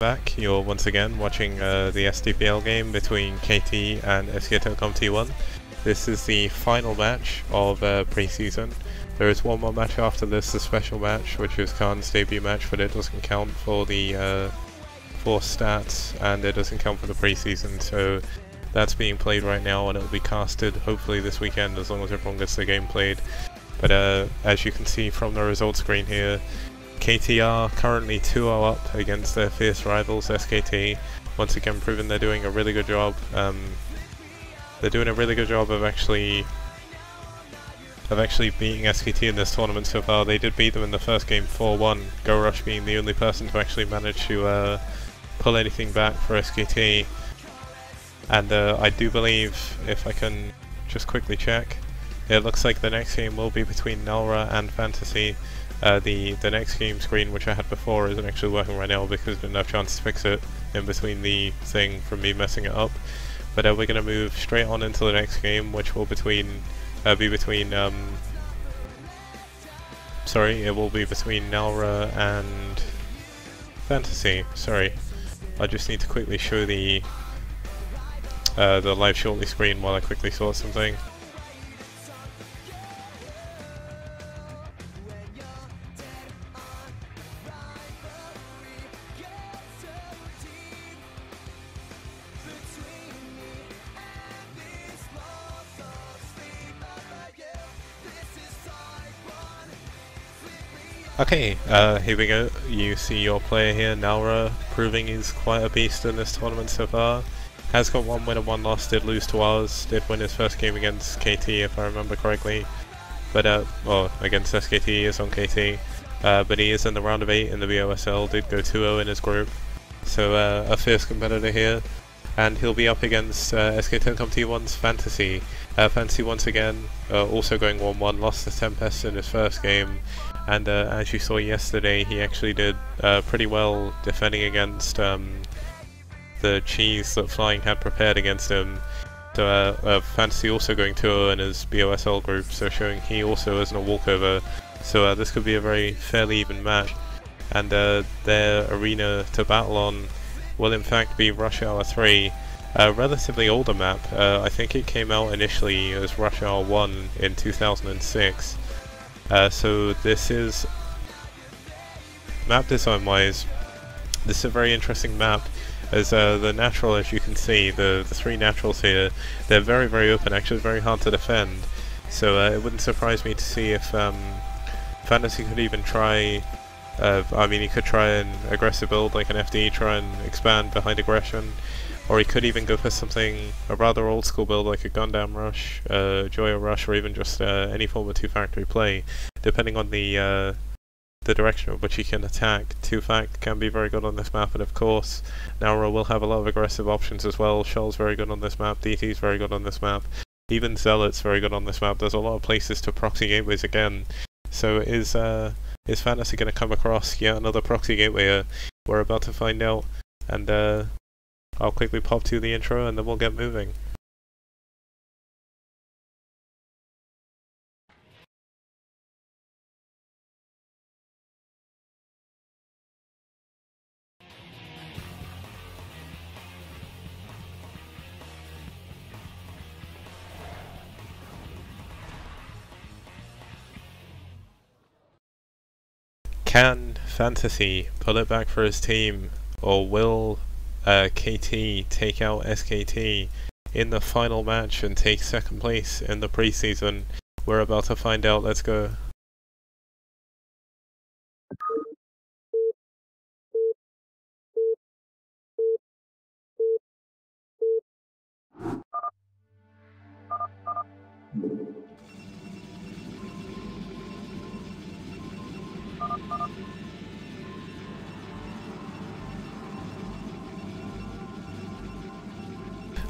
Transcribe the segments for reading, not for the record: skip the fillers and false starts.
Back, you're once again watching the STPL game between KT and SKT T1. This is the final match of Preseason. There is one more match after this, the special match, which is Khan's debut match, but it doesn't count for the for stats, and it doesn't count for the Preseason, so that's being played right now, and it'll be casted hopefully this weekend as long as everyone gets the game played. But as you can see from the results screen here, KT are currently 2-0 up against their fierce rivals SKT, once again proving they're doing a really good job. They're doing a really good job of actually beating SKT in this tournament so far. They did beat them in the first game 4-1, GoRush being the only person to actually manage to pull anything back for SKT. And I do believe, if I can just quickly check, it looks like the next game will be between Nalra and FanTaSy. The next game screen, which I had before, isn't actually working right now because I didn't have a chance to fix it in between the thing from me messing it up. But we're going to move straight on into the next game, which will be between Nalra and FanTaSy. Sorry, I just need to quickly show the live shortly screen while I quickly sort something. Okay, here we go. You see your player here, Nalra, proving he's quite a beast in this tournament so far. Has got 1 win and 1 loss, did lose to ours, did win his first game against KT if I remember correctly. But, well, against SKT, he is on KT. But he is in the round of 8 in the BOSL, did go 2-0 in his group. So, a fierce competitor here. And he'll be up against SKT T1's FanTaSy. FanTaSy once again, also going 1-1, lost to Tempest in his first game. And as you saw yesterday, he actually did pretty well defending against the cheese that Flying had prepared against him. So FanTaSy also going 2-0 in his BOSL group, so showing he also isn't a walkover. So this could be a very fairly even match. And their arena to battle on will in fact be Rush Hour 3. A relatively older map. I think it came out initially as Rush Hour 1 in 2006. So this is, map design wise, this is a very interesting map, as the natural, as you can see, the 3 naturals here, they're very open, actually very hard to defend. So it wouldn't surprise me to see if FanTaSy could even try, I mean he could try an aggressive build like an FD, try and expand behind aggression, or he could even go for something, a rather old school build like a Gundam Rush, Joyo Rush, or even just any form of 2-factory play, depending on the direction of which he can attack. 2-fact can be very good on this map, and of course Nalra will have a lot of aggressive options as well. Shell's very good on this map, DT's very good on this map, even Zealot's very good on this map. There's a lot of places to proxy gateways again. So is FanTaSy going to come across yet another proxy gateway? We're about to find out, and I'll quickly pop to the intro and then we'll get moving. Can FanTaSy pull it back for his team, or will KT take out SKT in the final match and take 2nd place in the preseason? We're about to find out. Let's go.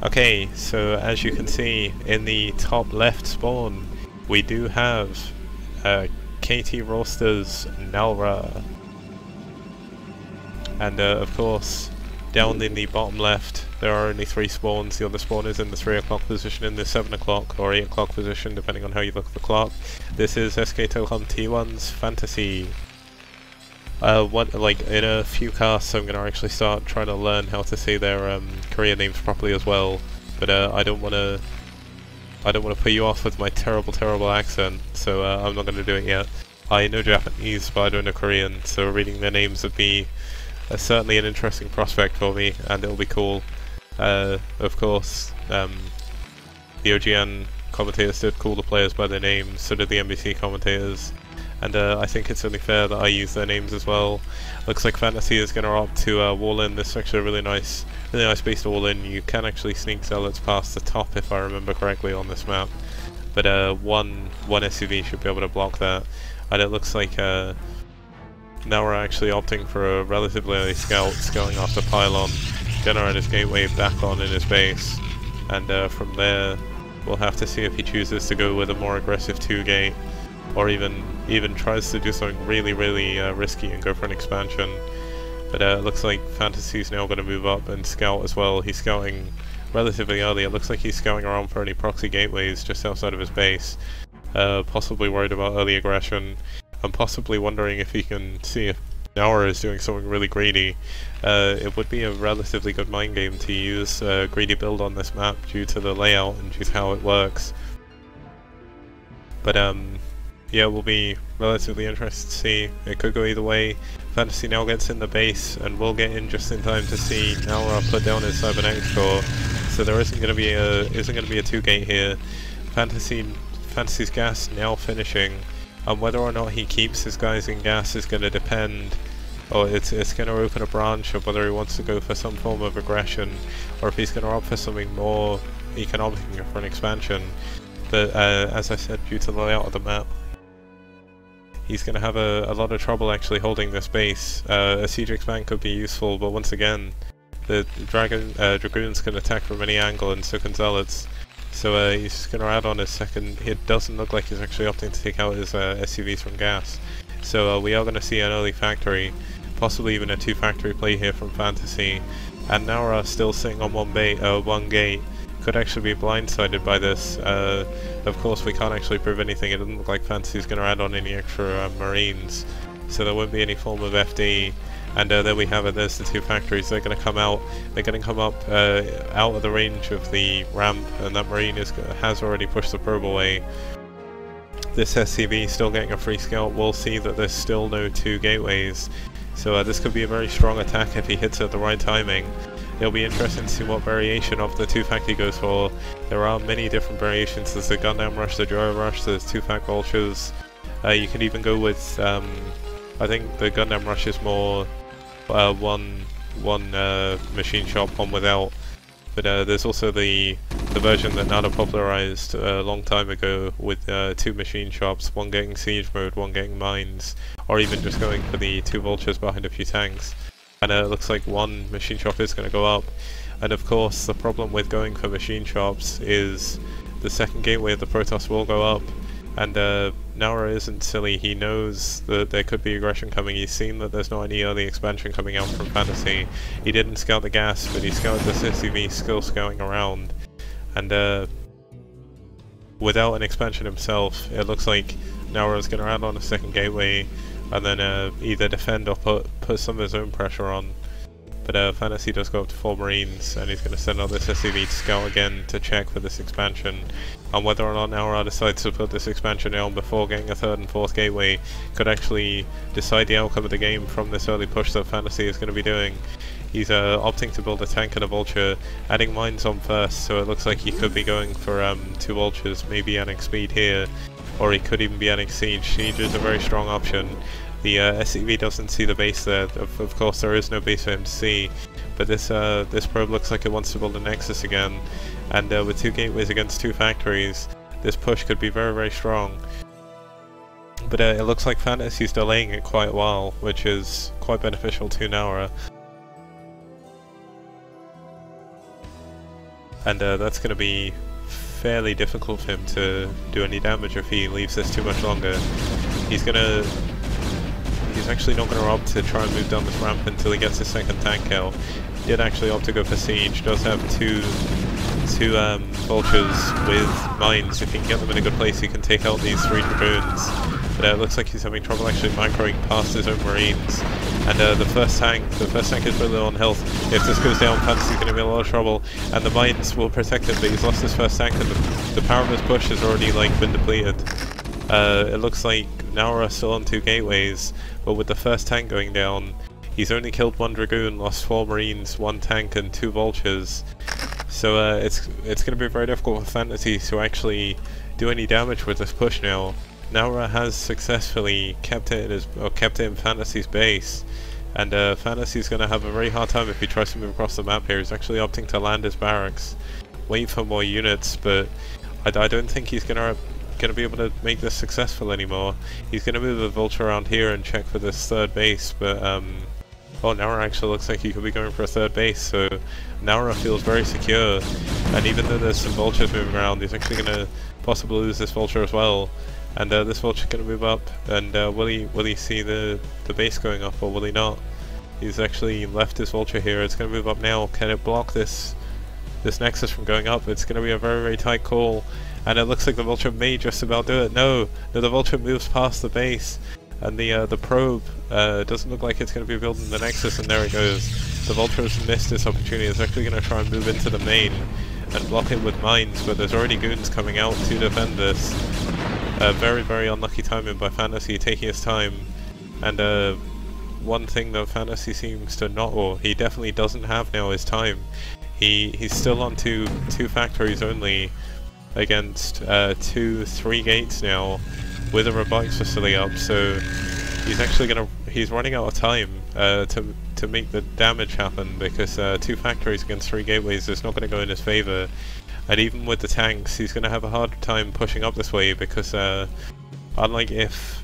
Okay, so as you can see in the top left spawn, we do have KT Roasters Nalra, and of course down in the bottom left there are only 3 spawns. The other spawn is in the 3 o'clock position, in the 7 o'clock or 8 o'clock position depending on how you look at the clock. This is SKT T1's FanTaSy. like in a few casts I'm gonna actually start trying to learn how to say their Korean names properly as well. But I don't wanna put you off with my terrible accent, so I'm not gonna do it yet. I know Japanese, but I don't know Korean, so reading their names would be certainly an interesting prospect for me, and it'll be cool. Of course, the OGN commentators did call the players by their names, so did the NBC commentators, and I think it's only fair that I use their names as well. Looks like FanTaSy is going to opt to wall in. This is actually a really nice base to wall in. You can actually sneak zealots past the top if I remember correctly on this map, but one SUV should be able to block that, and it looks like now we're actually opting for a relatively early scout, going after pylon, generate his gateway back on in his base, and from there we'll have to see if he chooses to go with a more aggressive 2-gate, or even tries to do something really risky and go for an expansion. But it looks like FanTaSy's now going to move up and scout as well. He's scouting relatively early. It looks like he's scouting around for any proxy gateways just outside of his base, possibly worried about early aggression. I'm possibly wondering if he can see if Naura is doing something really greedy. It would be a relatively good mind game to use a greedy build on this map due to the layout and due to how it works. But yeah, we'll be relatively interested to see. It could go either way. FanTaSy now gets in the base, and we'll get in just in time to see Naura put down his cybernetics core. So there isn't going to be a 2-gate here. FanTaSy's gas now finishing. And whether or not he keeps his guys in gas is going to depend, or it's going to open a branch of whether he wants to go for some form of aggression, or if he's going to opt for something more economic for an expansion. But as I said, due to the layout of the map, he's going to have a lot of trouble actually holding this base. A siege expand could be useful, but once again, the Dragoons can attack from any angle, and so can Zealots. So he's going to add on his second. It doesn't look like he's actually opting to take out his SUVs from gas. So we are going to see an early factory, possibly even a 2-factory play here from FanTaSy. And Naura still sitting on one gate, could actually be blindsided by this. Of course, we can't actually prove anything. It doesn't look like FanTaSy's going to add on any extra Marines, so there won't be any form of FD. And there we have it. There's the 2 factories. They're going to come out. They're going to come up out of the range of the ramp, and that Marine has already pushed the probe away. This SCV still getting a free scout. We'll see that there's still no 2 gateways, so this could be a very strong attack if he hits it at the right timing. It'll be interesting to see what variation of the 2-fact he goes for. There are many different variations. There's the Gundam Rush, the Joy Rush, there's 2-fact Vultures. You can even go with, I think the Gundam Rush is more one machine shop, one without. But there's also the version that Nana popularized a long time ago with 2 machine shops, one getting siege mode, one getting mines, or even just going for the 2 vultures behind a few tanks. And it looks like one machine shop is going to go up. And of course, the problem with going for machine shops is the second gateway of the Protoss will go up. And Naura isn't silly. He knows that there could be aggression coming. He's seen that there's not any early expansion coming out from FanTaSy. He didn't scout the gas, but he scouted this SUV, still scouting around. And without an expansion himself, it looks like Naura's going to add on a second gateway, and then either defend or put some of his own pressure on. But FanTaSy does go up to 4 Marines, and he's going to send out this SUV to scout again to check for this expansion. And whether or not Naura decides to put this expansion down before getting a 3rd and 4th gateway could actually decide the outcome of the game from this early push that FanTaSy is going to be doing. He's opting to build a tank and a vulture, adding mines on first, so it looks like he could be going for 2 vultures, maybe adding speed here, or he could even be adding siege. Siege is a very strong option. The SCV doesn't see the base there. Of course, there is no base for him to see, but this probe looks like it wants to build a nexus again, and with 2 gateways against 2 factories, this push could be very, very strong. But it looks like FanTaSy's delaying it quite a while, which is quite beneficial to Naura. And that's going to be fairly difficult for him to do any damage if he leaves this too much longer. He's actually not going to opt to try and move down this ramp until he gets his 2nd tank kill. He did actually opt to go for siege. Does have two vultures with mines. If he can get them in a good place, he can take out these 3 dragoons. But it looks like he's having trouble actually microing past his own marines. And the first tank is really low on health. If this goes down, FanTaSy's going to be in a lot of trouble, and the mines will protect him, but he's lost his first tank, and the power of his push has already like been depleted. It looks like Naura still on 2 gateways, but with the first tank going down, he's only killed 1 Dragoon, lost 4 Marines, 1 tank and 2 Vultures. So it's going to be very difficult for FanTaSy to actually do any damage with this push now. Naura has successfully kept it in FanTaSy's base, and FanTaSy's going to have a very hard time if he tries to move across the map here. He's actually opting to land his barracks, wait for more units, but I don't think he's going to be able to make this successful anymore. He's going to move a Vulture around here and check for this 3rd base, but oh, Naura actually looks like he could be going for a 3rd base, so Naura feels very secure, and even though there's some Vultures moving around, he's actually going to possibly lose this Vulture as well. And this Vulture's going to move up, and will he see the base going up, or will he not? He's actually left his Vulture here. It's going to move up now. Can it block this Nexus from going up? It's going to be a very, very tight call, and it looks like the Vulture may just about do it. No, the Vulture moves past the base, and the probe doesn't look like it's going to be building the Nexus, and there it goes. The Vulture has missed this opportunity. It's actually going to try and move into the main and block it with mines, but there's already goons coming out to defend this. Very, very unlucky timing by FanTaSy, taking his time, and one thing that FanTaSy seems to not, or he definitely doesn't have now, is time. He's still on two factories only against 3 gates now, with a robotics facility up, so he's running out of time to make the damage happen, because 2 factories against 3 gateways is not going to go in his favour. And even with the tanks, he's going to have a hard time pushing up this way, because unlike if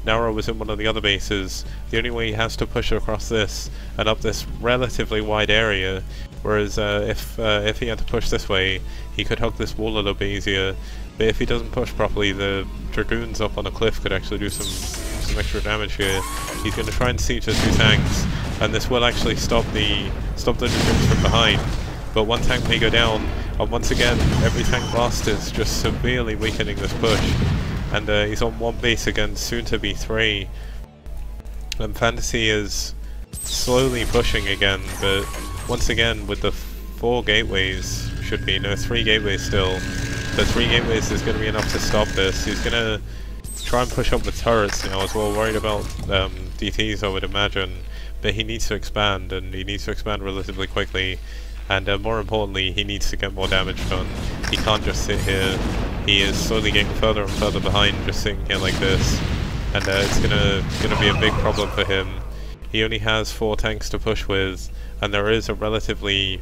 Naura was in one of the other bases, the only way he has to push across this and up this relatively wide area, whereas if he had to push this way, he could hug this wall a little bit easier. But if he doesn't push properly, the Dragoons up on the cliff could actually do some extra damage here. He's going to try and siege the 2 tanks, and this will actually stop the Dragoons from behind. But 1 tank may go down, and once again, every tank blast is just severely weakening this push. And he's on 1 base against soon to be 3. And FanTaSy is slowly pushing again, but once again with the 4 gateways, 3 gateways still. But 3 gateways is going to be enough to stop this. He's going to try and push up with turrets now as well, worried about DTs I would imagine. But he needs to expand, and he needs to expand relatively quickly. And more importantly, he needs to get more damage done. He can't just sit here. He is slowly getting further and further behind, just sitting here like this. And it's gonna be a big problem for him. He only has 4 tanks to push with, and there is a relatively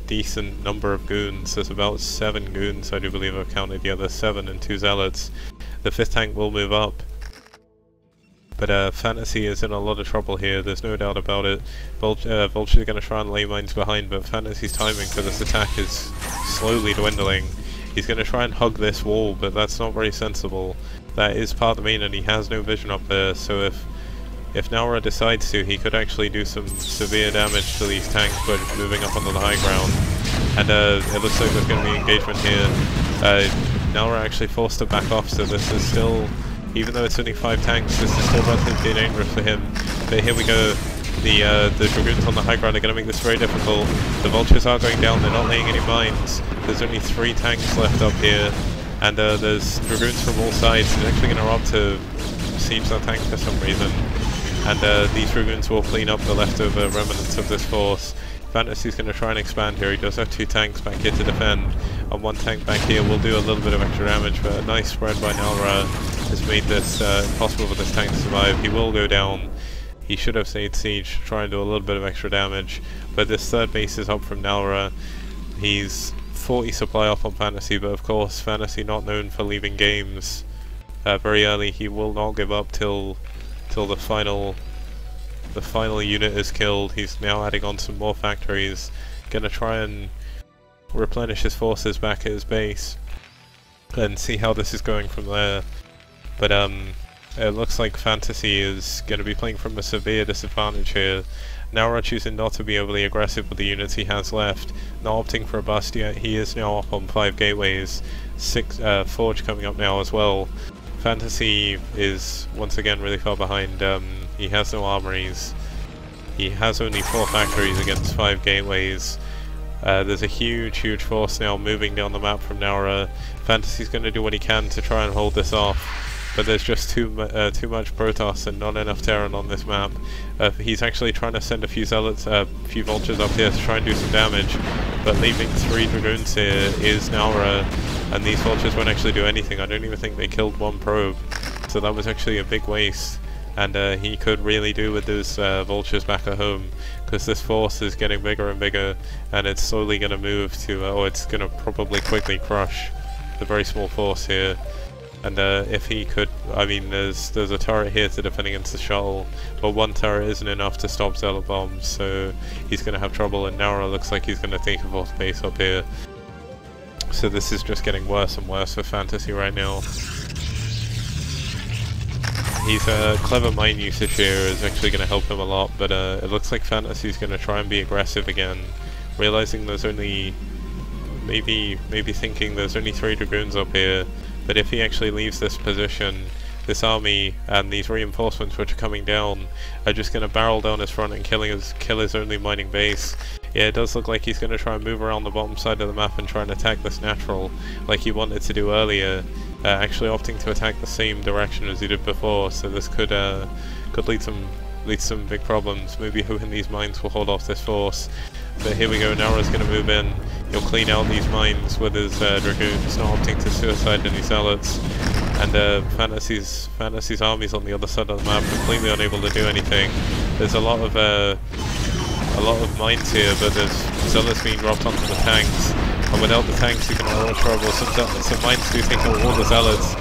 decent number of goons. There's about 7 goons, I do believe I've counted the other 7 and 2 zealots. The 5th tank will move up. But FanTaSy is in a lot of trouble here, there's no doubt about it. Vulture's going to try and lay mines behind, but FanTaSy's timing for this attack is slowly dwindling. He's going to try and hug this wall, but that's not very sensible. That is part of the main, and he has no vision up there, so if Naura decides to, he could actually do some severe damage to these tanks by moving up onto the high ground. And it looks like there's going to be engagement here. Naura actually forced to back off, so this is still... Even though it's only 5 tanks, this is still relatively dangerous for him. But here we go. The Dragoons on the high ground are going to make this very difficult. The Vultures are going down, they're not laying any mines. There's only 3 tanks left up here. And there's Dragoons from all sides. He's actually going to opt to siege that tank for some reason. And these Dragoons will clean up the leftover remnants of this force. FanTaSy's going to try and expand here. He does have 2 tanks back here to defend, and 1 tank back here will do a little bit of extra damage, but a nice spread by Naura has made this impossible for this tank to survive. He will go down. He should have stayed siege to try and do a little bit of extra damage, but this 3rd base is up from Naura. He's 40 supply off on FanTaSy, but of course FanTaSy not known for leaving games very early. He will not give up till the final unit is killed. He's now adding on some more factories, gonna try and replenish his forces back at his base and see how this is going from there. But it looks like FanTaSy is going to be playing from a severe disadvantage here. Naura choosing not to be overly aggressive with the units he has left, not opting for a bust yet. He is now up on 5 gateways, 6 Forge coming up now as well. FanTaSy is once again really far behind. He has no armories. He has only 4 factories against 5 gateways. There's a huge force now moving down the map from Naura. FanTaSy's going to do what he can to try and hold this off, but there's just too much Protoss and not enough Terran on this map. He's actually trying to send a few Zealots, few Vultures up here to try and do some damage, but leaving 3 Dragoons here is Naura, and these Vultures won't actually do anything. I don't even think they killed 1 probe, so that was actually a big waste. And he could really do with those Vultures back at home, because this force is getting bigger and bigger, and it's slowly going to move to, it's going to probably quickly crush the very small force here. And if he could, I mean, there's a turret here to defend against the shuttle, but 1 turret isn't enough to stop Zealot bombs, so he's going to have trouble, and Naura looks like he's going to take a 4th base up here. So this is just getting worse and worse for FanTaSy right now. He's clever mine usage here is actually going to help him a lot, but it looks like FanTaSy's going to try and be aggressive again, realizing there's only, maybe thinking there's only 3 Dragoons up here, but if he actually leaves this position, this army and these reinforcements which are coming down are just going to barrel down his front and kill his only mining base. Yeah, it does look like he's going to try and move around the bottom side of the map and try and attack this natural like he wanted to do earlier, actually opting to attack the same direction as he did before, so this could lead some big problems. Maybe hoping these mines will hold off this force. But here we go, Naura's going to move in. He'll clean out these mines with his Dragoons, not opting to suicide any Zealots. And FanTaSy's armies on the other side of the map, completely unable to do anything. There's a lot of mines here, but there's Zealots being dropped onto the tanks. And without the tanks, you can have a lot of trouble. Some mines do take out all the Zealots,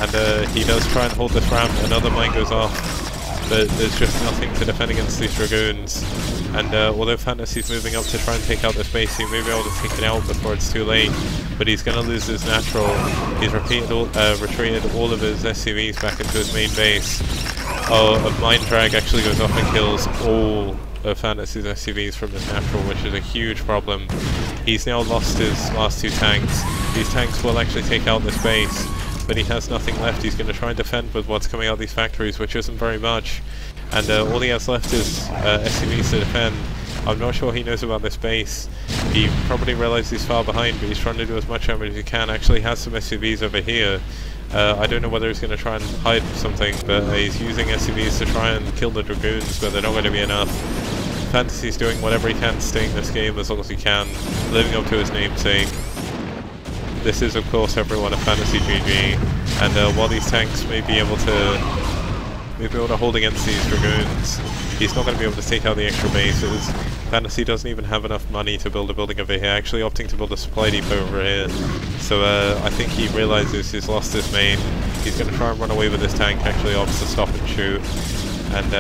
and he does try and hold this ramp. Another mine goes off, but there's just nothing to defend against these Dragoons. And although FanTaSy's moving up to try and take out this base, he may be able to take it out before it's too late, but he's going to lose his natural. He's retreated all of his SCVs back into his main base. A mine drag actually goes off and kills all of FanTaSy's SCVs from his natural, which is a huge problem. He's now lost his last 2 tanks. These tanks will actually take out this base, but he has nothing left. He's going to try and defend with what's coming out of these factories, which isn't very much. And all he has left is SCVs to defend. I'm not sure he knows about this base. He probably realizes he's far behind, but he's trying to do as much damage as he can. Actually has some SCVs over here. I don't know whether he's going to try and hide something, but he's using SCVs to try and kill the Dragoons, but they're not going to be enough. FanTaSy's doing whatever he can to stay in this game as long as he can, living up to his namesake. This is of course everyone at FanTaSy GG, and while these tanks may be able to hold against these Dragoons, he's not going to be able to take out the extra bases. FanTaSy doesn't even have enough money to build a building over here, actually opting to build a supply depot over here. So I think he realizes he's lost his main. He's going to try and run away with his tank, actually opts to stop and shoot. And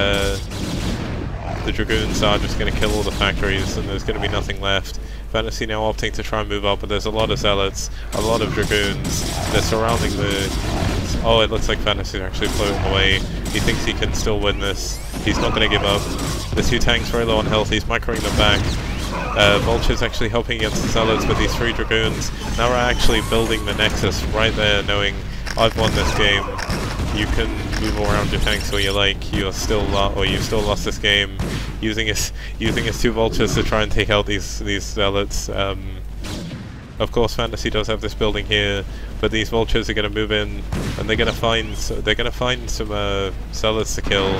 the Dragoons are just going to kill all the factories, and there's going to be nothing left. FanTaSy now opting to try and move up, but there's a lot of Zealots, a lot of Dragoons. They're surrounding the... Oh, it looks like FanTaSy's actually floating away. He thinks he can still win this. He's not going to give up. The 2 tanks very low on health, he's microing them back. Vulture's actually helping against the Zealots with these 3 Dragoons. Now we're actually building the Nexus right there, knowing I've won this game. You can move around your tanks all you like. You've still lost this game. Using his 2 Vultures to try and take out these Zealots. Of course, FanTaSy does have this building here, but these Vultures are going to move in, and they're going to find some Zealots to kill,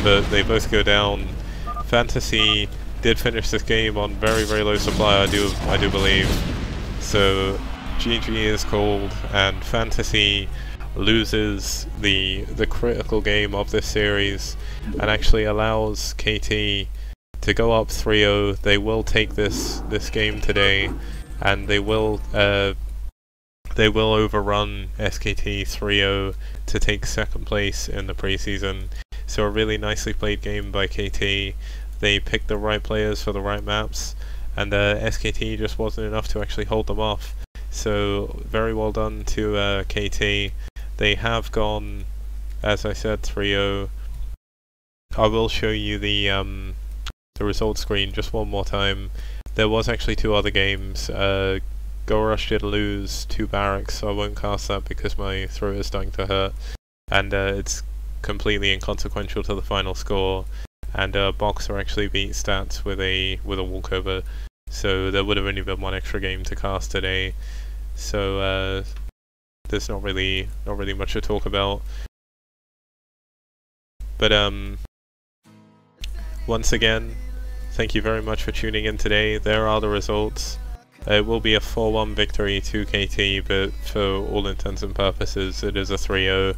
but they both go down. FanTaSy did finish this game on very low supply, I do believe. So GG is called, and FanTaSy loses the critical game of this series, and actually allows KT to go up 3-0. They will take this game today, and they will overrun SKT 3-0 to take 2nd place in the preseason. So a really nicely played game by KT. They picked the right players for the right maps, and SKT just wasn't enough to actually hold them off. So very well done to KT. They have gone, as I said, 3-0. I will show you the results screen just one more time. There was actually 2 other games. Go Rush did lose 2 barracks, so I won't cast that because my throat is starting to hurt. and it's completely inconsequential to the final score. And Boxer actually beat Stats with a walkover, so there would have only been one extra game to cast today. So there's not really much to talk about. But once again, thank you very much for tuning in today. There are the results. It will be a 4-1 victory to KT, but for all intents and purposes, it is a 3-0.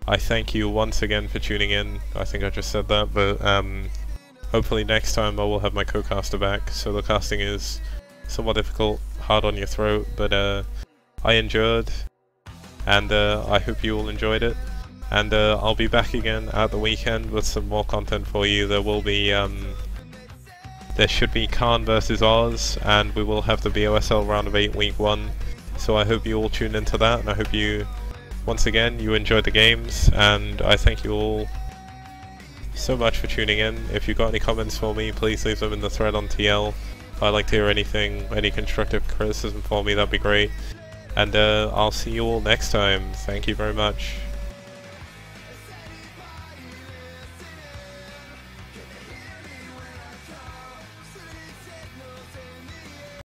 I thank you once again for tuning in. I think I just said that, but hopefully next time I will have my co-caster back. So the casting is somewhat difficult, hard on your throat, but I endured, and I hope you all enjoyed it. And I'll be back again at the weekend with some more content for you. There will be there should be Khan versus Oz, and we will have the BOSL round of 8 week 1. So I hope you all tune into that, and I hope you, once again, you enjoyed the games, and I thank you all so much for tuning in. If you've got any comments for me, please leave them in the thread on TL. I'd like to hear anything, any constructive criticism for me, that'd be great. And I'll see you all next time. Thank you very much.